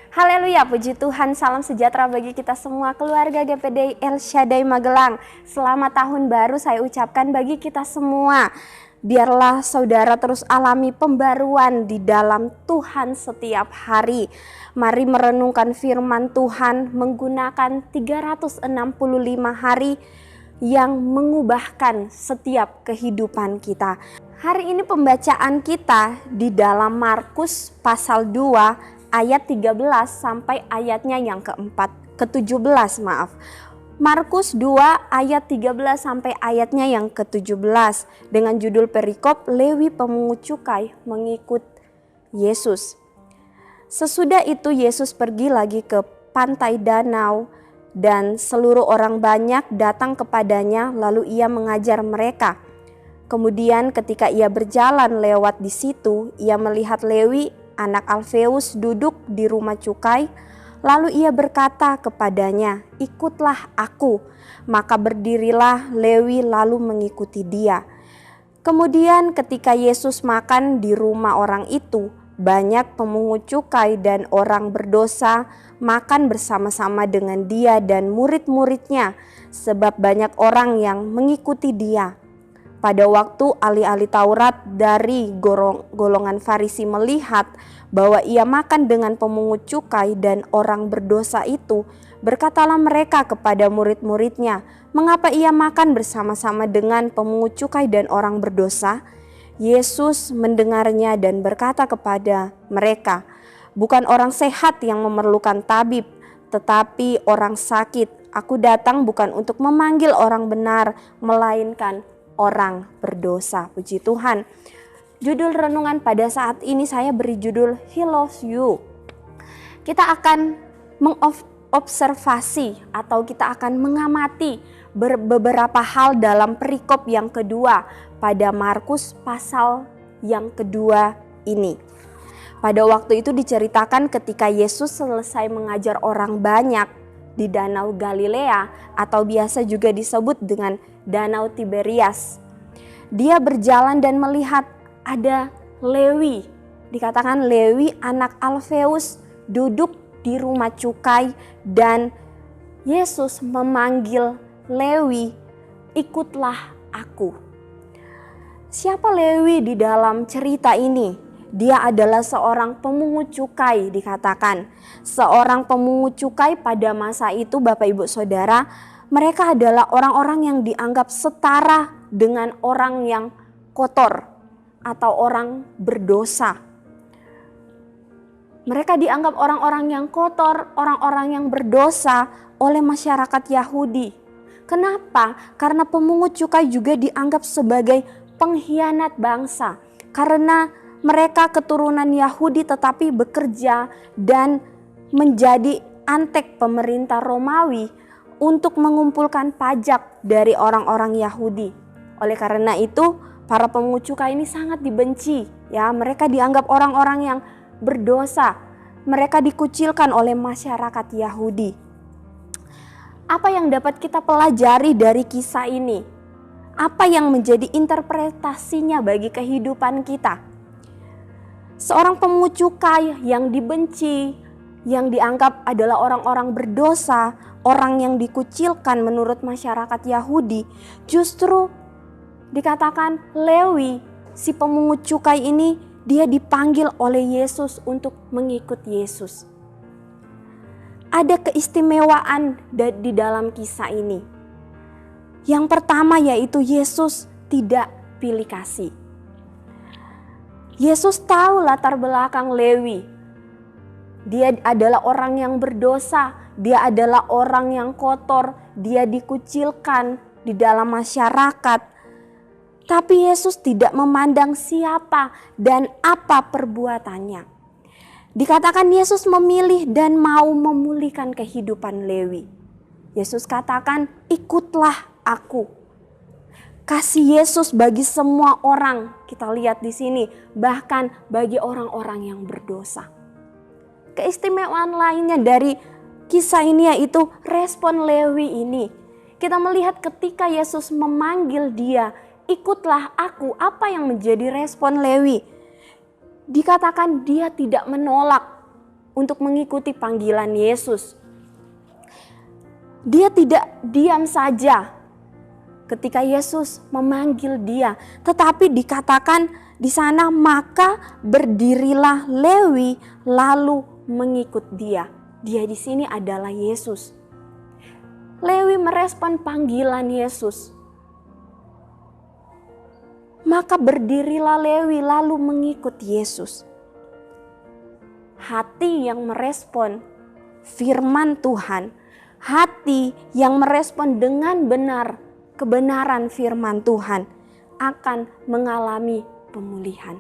Haleluya, puji Tuhan, salam sejahtera bagi kita semua keluarga GPD El Shaddai Magelang. Selamat tahun baru saya ucapkan bagi kita semua. Biarlah saudara terus alami pembaruan di dalam Tuhan setiap hari. Mari merenungkan firman Tuhan menggunakan 365 hari yang mengubahkan setiap kehidupan kita. Hari ini pembacaan kita di dalam Markus pasal 2 ayat 13 sampai ayatnya yang ke-17 maaf. Markus 2 ayat 13 sampai ayatnya yang ke-17 dengan judul perikop Lewi pemungut cukai mengikut Yesus. Sesudah itu Yesus pergi lagi ke pantai danau dan seluruh orang banyak datang kepadanya lalu ia mengajar mereka. Kemudian ketika ia berjalan lewat di situ, ia melihat Lewi anak Alfeus duduk di rumah cukai, lalu ia berkata kepadanya, "Ikutlah aku." Maka berdirilah Lewi lalu mengikuti dia. Kemudian ketika Yesus makan di rumah orang itu, banyak pemungut cukai dan orang berdosa makan bersama-sama dengan dia dan murid-muridnya, sebab banyak orang yang mengikuti dia. Pada waktu ahli-ahli Taurat dari golongan Farisi melihat bahwa ia makan dengan pemungut cukai dan orang berdosa itu, berkatalah mereka kepada murid-muridnya, "Mengapa ia makan bersama-sama dengan pemungut cukai dan orang berdosa?" Yesus mendengarnya dan berkata kepada mereka, "Bukan orang sehat yang memerlukan tabib, tetapi orang sakit. Aku datang bukan untuk memanggil orang benar, melainkan orang berdosa." Puji Tuhan. Judul renungan pada saat ini saya beri judul He Loves You. Kita akan mengobservasi atau kita akan mengamati beberapa hal dalam perikop yang kedua pada Markus pasal yang kedua ini. Pada waktu itu diceritakan ketika Yesus selesai mengajar orang banyak di Danau Galilea atau biasa juga disebut dengan Danau Tiberias. Dia berjalan dan melihat ada Lewi, dikatakan Lewi anak Alfeus duduk di rumah cukai dan Yesus memanggil Lewi, "Ikutlah aku." Siapa Lewi di dalam cerita ini? Dia adalah seorang pemungut cukai dikatakan. Seorang pemungut cukai pada masa itu Bapak Ibu Saudara, mereka adalah orang-orang yang dianggap setara dengan orang yang kotor atau orang berdosa. Mereka dianggap orang-orang yang kotor, orang-orang yang berdosa oleh masyarakat Yahudi. Kenapa? Karena pemungut cukai juga dianggap sebagai pengkhianat bangsa. Karena mereka keturunan Yahudi tetapi bekerja dan menjadi antek pemerintah Romawi untuk mengumpulkan pajak dari orang-orang Yahudi. Oleh karena itu, para pemungut cukai ini sangat dibenci, ya. Mereka dianggap orang-orang yang berdosa. Mereka dikucilkan oleh masyarakat Yahudi. Apa yang dapat kita pelajari dari kisah ini? Apa yang menjadi interpretasinya bagi kehidupan kita? Seorang pemungut cukai yang dibenci, yang dianggap adalah orang-orang berdosa, orang yang dikucilkan menurut masyarakat Yahudi, justru dikatakan Lewi, si pemungut cukai ini, dia dipanggil oleh Yesus untuk mengikut Yesus. Ada keistimewaan di dalam kisah ini. Yang pertama yaitu Yesus tidak pilih kasih. Yesus tahu latar belakang Lewi. Dia adalah orang yang berdosa, dia adalah orang yang kotor, dia dikucilkan di dalam masyarakat. Tapi Yesus tidak memandang siapa dan apa perbuatannya. Dikatakan Yesus memilih dan mau memulihkan kehidupan Lewi. Yesus katakan, "Ikutlah aku." Kasih Yesus bagi semua orang, kita lihat di sini, bahkan bagi orang-orang yang berdosa. Keistimewaan lainnya dari kisah ini yaitu respon Lewi ini. Kita melihat ketika Yesus memanggil dia, "Ikutlah aku." Apa yang menjadi respon Lewi? Dikatakan dia tidak menolak untuk mengikuti panggilan Yesus. Dia tidak diam saja ketika Yesus memanggil dia, tetapi dikatakan di sana, maka berdirilah Lewi lalu mengikut dia. Dia di sini adalah Yesus. Lewi merespon panggilan Yesus. Maka berdirilah Lewi lalu mengikut Yesus. Hati yang merespon firman Tuhan, hati yang merespon dengan benar kebenaran firman Tuhan akan mengalami pemulihan.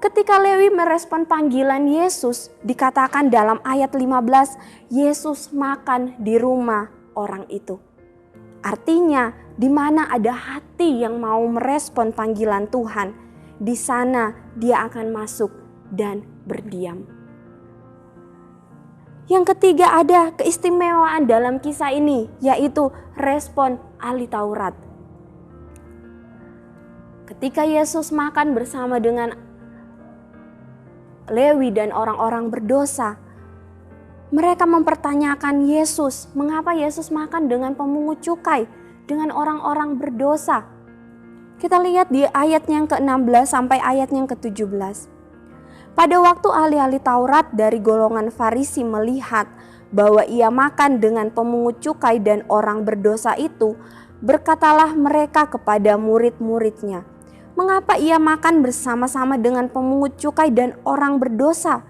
Ketika Lewi merespon panggilan Yesus, dikatakan dalam ayat 15, Yesus makan di rumah orang itu. Artinya, di mana ada hati yang mau merespon panggilan Tuhan, di sana dia akan masuk dan berdiam. Yang ketiga, ada keistimewaan dalam kisah ini, yaitu respon ahli Taurat. Ketika Yesus makan bersama dengan Lewi dan orang-orang berdosa, mereka mempertanyakan Yesus, mengapa Yesus makan dengan pemungut cukai, dengan orang-orang berdosa. Kita lihat di ayat yang ke-16 sampai ayat yang ke-17. Pada waktu ahli-ahli Taurat dari golongan Farisi melihat bahwa ia makan dengan pemungut cukai dan orang berdosa itu, berkatalah mereka kepada murid-muridnya, "Mengapa ia makan bersama-sama dengan pemungut cukai dan orang berdosa?"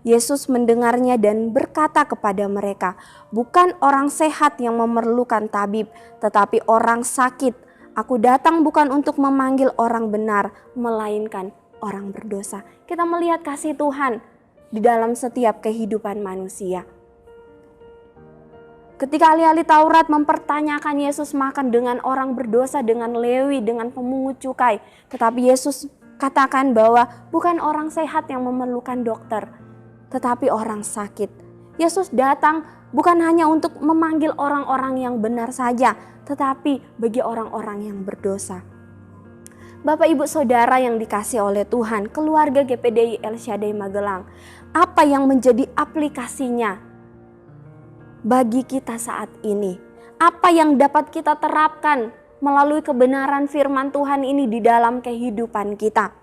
Yesus mendengarnya dan berkata kepada mereka, "Bukan orang sehat yang memerlukan tabib, tetapi orang sakit. Aku datang bukan untuk memanggil orang benar, melainkan orang berdosa." Kita melihat kasih Tuhan di dalam setiap kehidupan manusia. Ketika ahli-ahli Taurat mempertanyakan Yesus makan dengan orang berdosa, dengan Lewi, dengan pemungut cukai. Tetapi Yesus katakan bahwa bukan orang sehat yang memerlukan dokter, tetapi orang sakit. Yesus datang bukan hanya untuk memanggil orang-orang yang benar saja, tetapi bagi orang-orang yang berdosa. Bapak, Ibu, Saudara yang dikasihi oleh Tuhan, keluarga GPDI El Shaddai Magelang, apa yang menjadi aplikasinya bagi kita saat ini? Apa yang dapat kita terapkan melalui kebenaran firman Tuhan ini di dalam kehidupan kita?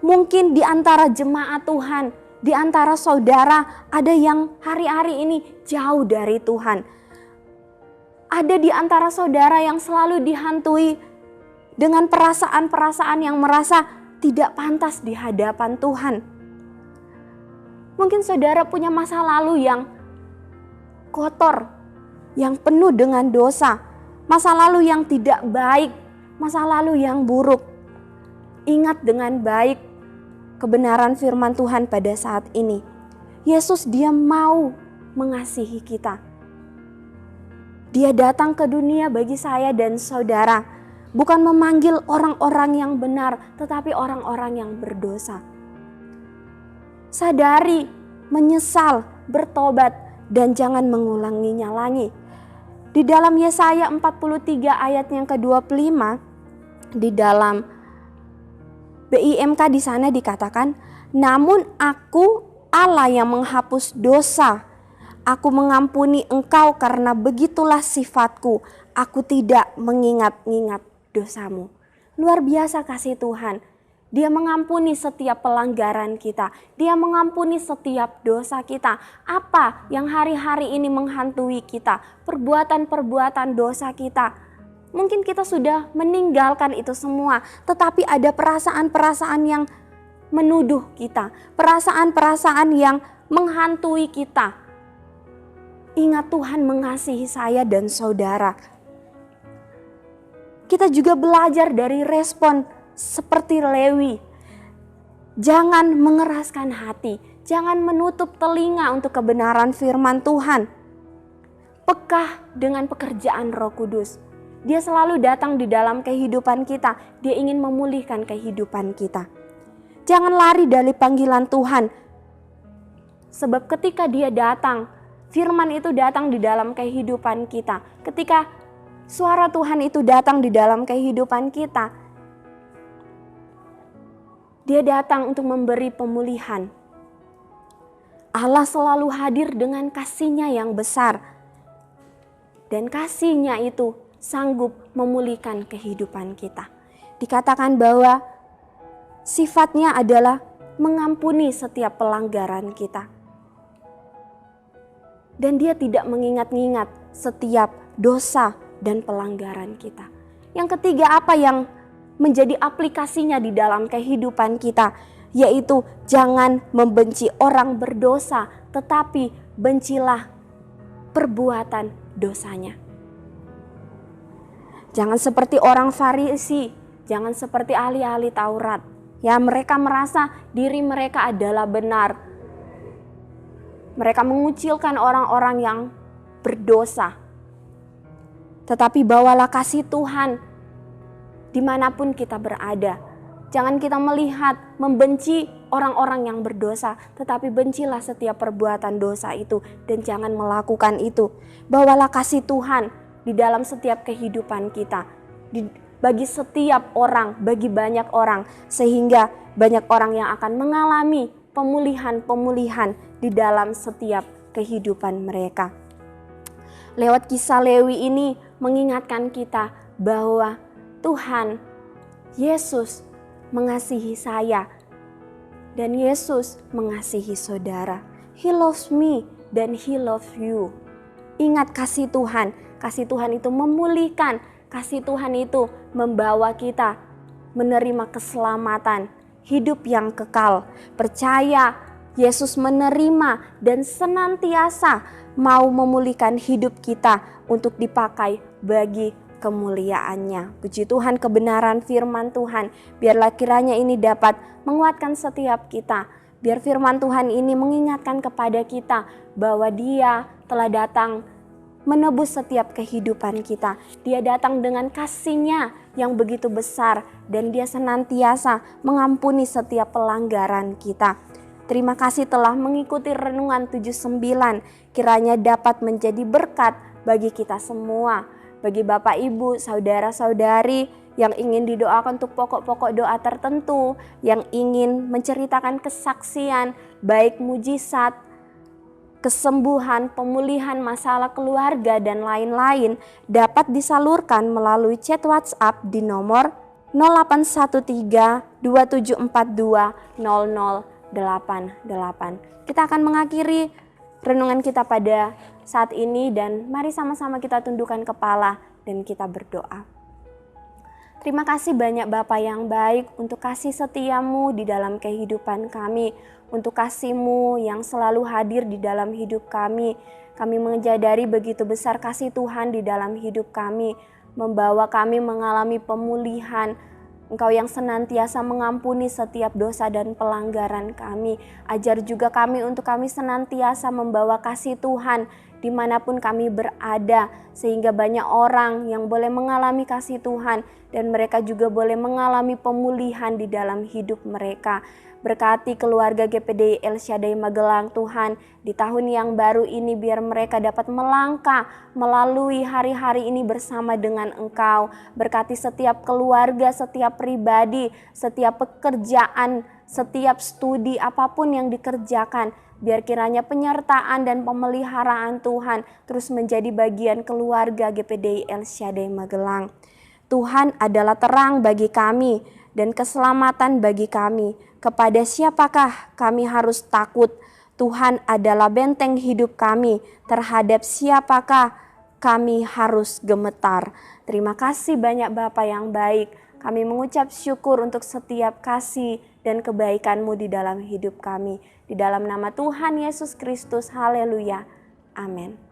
Mungkin di antara jemaat Tuhan, di antara saudara, ada yang hari-hari ini jauh dari Tuhan. Ada di antara saudara yang selalu dihantui dengan perasaan-perasaan yang merasa tidak pantas di hadapan Tuhan. Mungkin saudara punya masa lalu yang kotor, yang penuh dengan dosa, masa lalu yang tidak baik, masa lalu yang buruk. Ingat dengan baik kebenaran firman Tuhan pada saat ini. Yesus, dia mau mengasihi kita. Dia datang ke dunia bagi saya dan saudara, bukan memanggil orang-orang yang benar, tetapi orang-orang yang berdosa. Sadari, menyesal, bertobat, dan jangan mengulanginya lagi. Di dalam Yesaya 43 ayat yang ke-25, di dalam BIMK di sana dikatakan, "Namun aku Allah yang menghapus dosa. Aku mengampuni engkau karena begitulah sifatku. Aku tidak mengingat-ingat dosamu." Luar biasa kasih Tuhan. Dia mengampuni setiap pelanggaran kita. Dia mengampuni setiap dosa kita. Apa yang hari-hari ini menghantui kita? Perbuatan-perbuatan dosa kita. Mungkin kita sudah meninggalkan itu semua. Tetapi ada perasaan-perasaan yang menuduh kita. Perasaan-perasaan yang menghantui kita. Ingat, Tuhan mengasihi saya dan saudara. Kita juga belajar dari respon seperti Lewi. Jangan mengeraskan hati, jangan menutup telinga untuk kebenaran firman Tuhan. Pekah dengan pekerjaan Roh Kudus. Dia selalu datang di dalam kehidupan kita, dia ingin memulihkan kehidupan kita. Jangan lari dari panggilan Tuhan. Sebab ketika dia datang, firman itu datang di dalam kehidupan kita. Ketika suara Tuhan itu datang di dalam kehidupan kita, Dia datang untuk memberi pemulihan. Allah selalu hadir dengan kasih-Nya yang besar. Dan kasih-Nya itu sanggup memulihkan kehidupan kita. Dikatakan bahwa sifat-Nya adalah mengampuni setiap pelanggaran kita. Dan Dia tidak mengingat-ingat setiap dosa dan pelanggaran kita. Yang ketiga, apa yang menjadi aplikasinya di dalam kehidupan kita, yaitu jangan membenci orang berdosa, tetapi bencilah perbuatan dosanya. Jangan seperti orang Farisi, jangan seperti ahli-ahli Taurat. Ya, mereka merasa diri mereka adalah benar. Mereka mengucilkan orang-orang yang berdosa. Tetapi bawalah kasih Tuhan dimanapun kita berada. Jangan kita melihat, membenci orang-orang yang berdosa, tetapi bencilah setiap perbuatan dosa itu dan jangan melakukan itu. Bawalah kasih Tuhan di dalam setiap kehidupan kita, bagi setiap orang, bagi banyak orang, sehingga banyak orang yang akan mengalami pemulihan-pemulihan di dalam setiap kehidupan mereka. Lewat kisah Lewi ini mengingatkan kita bahwa Tuhan Yesus mengasihi saya dan Yesus mengasihi saudara. He loves me dan He loves you. Ingat kasih Tuhan itu memulihkan, kasih Tuhan itu membawa kita menerima keselamatan, hidup yang kekal. Percaya Yesus menerima dan senantiasa mau memulihkan hidup kita untuk dipakai bagi kemuliaannya. Puji Tuhan, kebenaran firman Tuhan, biarlah kiranya ini dapat menguatkan setiap kita. Biar firman Tuhan ini mengingatkan kepada kita bahwa Dia telah datang menebus setiap kehidupan kita. Dia datang dengan kasih-Nya yang begitu besar dan Dia senantiasa mengampuni setiap pelanggaran kita. Terima kasih telah mengikuti Renungan 79, kiranya dapat menjadi berkat bagi kita semua. Bagi Bapak, Ibu, saudara-saudari yang ingin didoakan untuk pokok-pokok doa tertentu, yang ingin menceritakan kesaksian, baik mujizat, kesembuhan, pemulihan masalah keluarga, dan lain-lain, dapat disalurkan melalui chat WhatsApp di nomor 0813 2742 0088. Kita akan mengakhiri renungan kita pada saat ini dan mari sama-sama kita tundukkan kepala dan kita berdoa. Terima kasih banyak Bapa yang baik untuk kasih setiamu di dalam kehidupan kami, untuk kasih-Mu yang selalu hadir di dalam hidup kami. Kami menyadari begitu besar kasih Tuhan di dalam hidup kami, membawa kami mengalami pemulihan. Engkau yang senantiasa mengampuni setiap dosa dan pelanggaran kami. Ajar juga kami untuk kami senantiasa membawa kasih Tuhan dimanapun kami berada. Sehingga banyak orang yang boleh mengalami kasih Tuhan dan mereka juga boleh mengalami pemulihan di dalam hidup mereka. Berkati keluarga GPDI El Shaddai Magelang Tuhan di tahun yang baru ini, biar mereka dapat melangkah melalui hari-hari ini bersama dengan Engkau. Berkati setiap keluarga, setiap pribadi, setiap pekerjaan, setiap studi apapun yang dikerjakan. Biar kiranya penyertaan dan pemeliharaan Tuhan terus menjadi bagian keluarga GPDI El Shaddai Magelang. Tuhan adalah terang bagi kami dan keselamatan bagi kami. Kepada siapakah kami harus takut? Tuhan adalah benteng hidup kami. Terhadap siapakah kami harus gemetar? Terima kasih banyak Bapa yang baik. Kami mengucap syukur untuk setiap kasih dan kebaikan-Mu di dalam hidup kami. Di dalam nama Tuhan Yesus Kristus, haleluya. Amin.